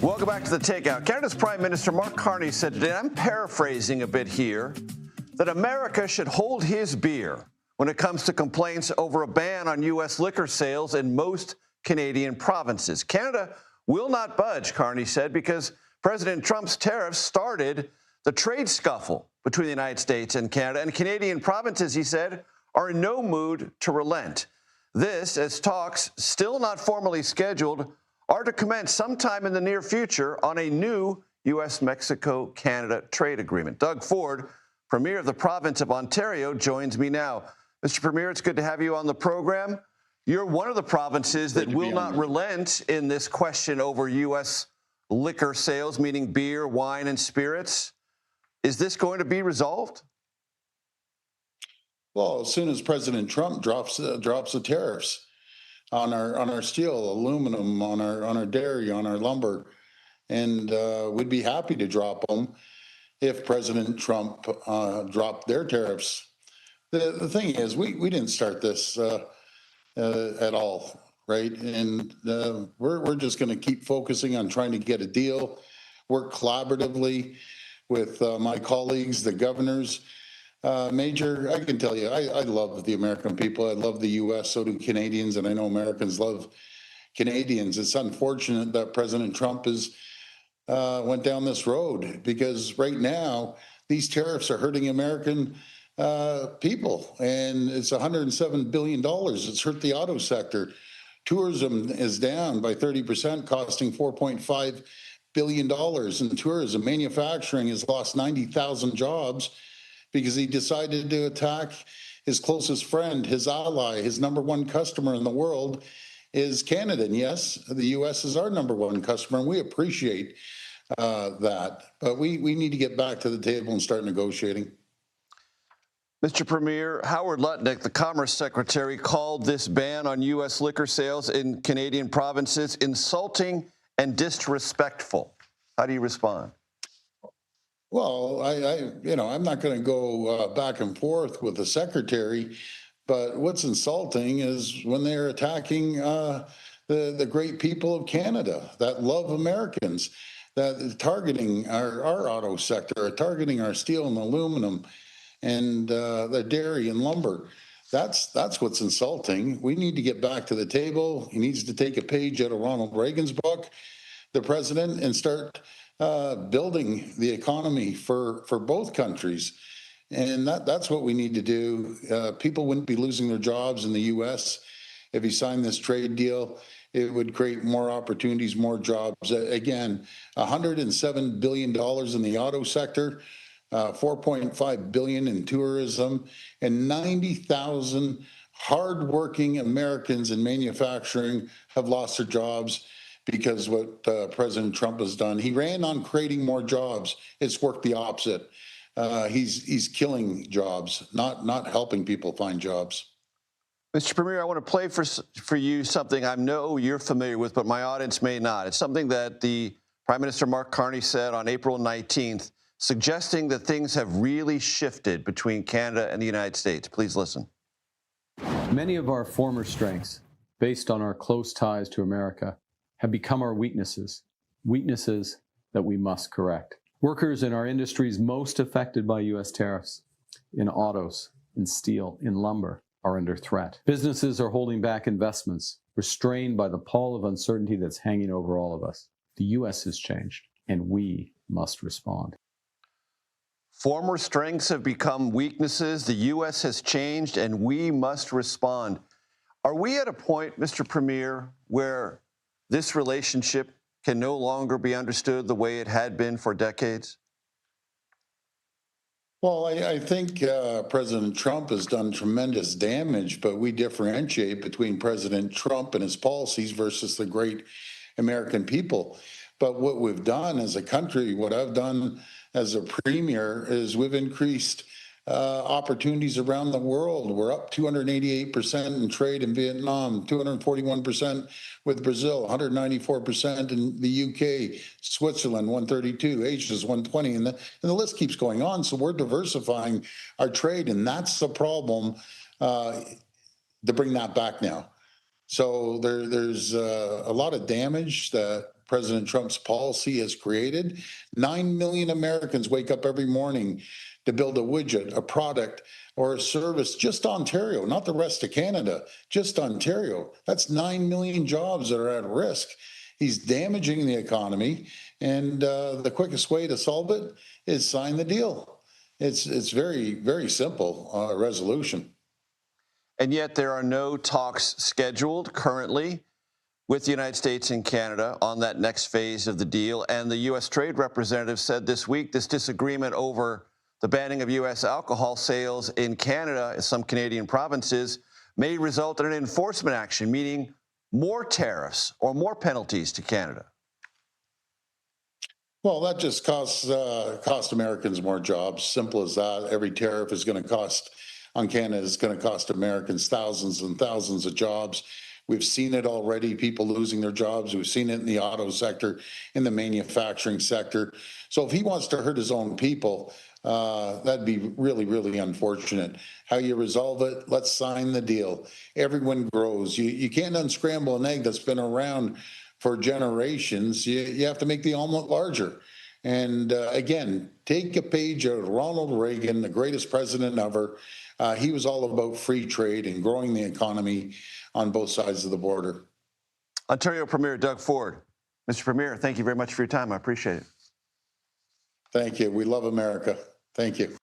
Welcome back to the Takeout. Canada's Prime Minister Mark Carney said today, I'm paraphrasing a bit here, that America should hold his beer when it comes to complaints over a ban on U.S. liquor sales in most Canadian provinces. Canada will not budge, Carney said, because President Trump's tariffs started the trade scuffle between the United States and Canada, and Canadian provinces, he said, are in no mood to relent. This, as talks, still not formally scheduled, are to commence sometime in the near future on a new U.S.-Mexico-Canada trade agreement. Doug Ford, Premier of the province of Ontario, joins me now. Mr. Premier, it's good to have you on the program. You're one of the provinces that will not relent in this question over U.S. liquor sales, meaning beer, wine, and spirits. Is this going to be resolved? Well, as soon as President Trump drops the tariffs on our steel, aluminum, on our dairy, on our lumber, and we'd be happy to drop them if President Trump dropped their tariffs. The thing is, we didn't start this at all, right? And we're just going to keep focusing on trying to get a deal, work collaboratively with my colleagues, the governors. Major, I can tell you, I love the American people. I love the U.S., so do Canadians, and I know Americans love Canadians. It's unfortunate that President Trump has went down this road, because right now these tariffs are hurting American people, and it's $107 billion. It's hurt the auto sector. Tourism is down by 30%, costing $4.5 billion in tourism. Manufacturing has lost 90,000 jobs because he decided to attack his closest friend, his ally, his number one customer in the world is Canada. And yes, the U.S. is our number one customer, and we appreciate that. But we need to get back to the table and start negotiating. Mr. Premier, Howard Lutnick, the Commerce Secretary, called this ban on U.S. liquor sales in Canadian provinces insulting and disrespectful. How do you respond? Well, I'm not going to go back and forth with the secretary, but what's insulting is when they're attacking the great people of Canada that love Americans, that targeting our auto sector, targeting our steel and aluminum, and the dairy and lumber. That's what's insulting. We need to get back to the table. He needs to take a page out of Ronald Reagan's book, the president, and start building the economy for both countries. And that's what we need to do. People wouldn't be losing their jobs in the U.S. if he signed this trade deal. It would create more opportunities, more jobs. Again, $107 billion in the auto sector, $4.5 billion in tourism, and 90,000 hardworking Americans in manufacturing have lost their jobs because what President Trump has done. He ran on creating more jobs. It's worked the opposite. He's killing jobs, not helping people find jobs. Mr. Premier, I want to play for you something I know you're familiar with, but my audience may not. It's something that the Prime Minister Mark Carney said on April 19th, suggesting that things have really shifted between Canada and the United States. Please listen. Many of our former strengths, based on our close ties to America, have become our weaknesses that we must correct. Workers in our industries most affected by U.S. tariffs, in autos, in steel, in lumber, are under threat. Businesses are holding back investments, restrained by the pall of uncertainty that's hanging over all of us. The U.S. has changed, and we must respond. Former strengths have become weaknesses. The U.S. has changed, and we must respond. Are we at a point, Mr. Premier, where this relationship can no longer be understood the way it had been for decades? Well, I think President Trump has done tremendous damage, but we differentiate between President Trump and his policies versus the great American people. But what we've done as a country, what I've done as a premier, is we've increased opportunities around the world. We're up 288% in trade in Vietnam, 241% with Brazil, 194% in the UK, Switzerland, 132, Asia's 120, and the list keeps going on. So we're diversifying our trade, and that's the problem to bring that back now. So there's a lot of damage that President Trump's policy has created. 9 million Americans wake up every morning to build a widget, a product, or a service, just Ontario, not the rest of Canada, just Ontario. That's 9 million jobs that are at risk. He's damaging the economy, and the quickest way to solve it is sign the deal. It's very, very simple resolution. And yet there are no talks scheduled currently with the United States and Canada on that next phase of the deal. And the U.S. Trade Representative said this week this disagreement over the banning of U.S. alcohol sales in Canada, in some Canadian provinces, may result in an enforcement action, meaning more tariffs or more penalties to Canada. Well, that just cost Americans more jobs. Simple as that. Every tariff is going to cost on Canada is going to cost Americans thousands and thousands of jobs. We've seen it already, people losing their jobs. We've seen it in the auto sector, in the manufacturing sector. So if he wants to hurt his own people, that'd be really, really unfortunate. How you resolve it, let's sign the deal. Everyone grows. You can't unscramble an egg that's been around for generations. You have to make the omelet larger. And again, take a page out of Ronald Reagan, the greatest president ever. He was all about free trade and growing the economy on both sides of the border. Ontario Premier Doug Ford. Mr. Premier, thank you very much for your time. I appreciate it. Thank you. We love America. Thank you.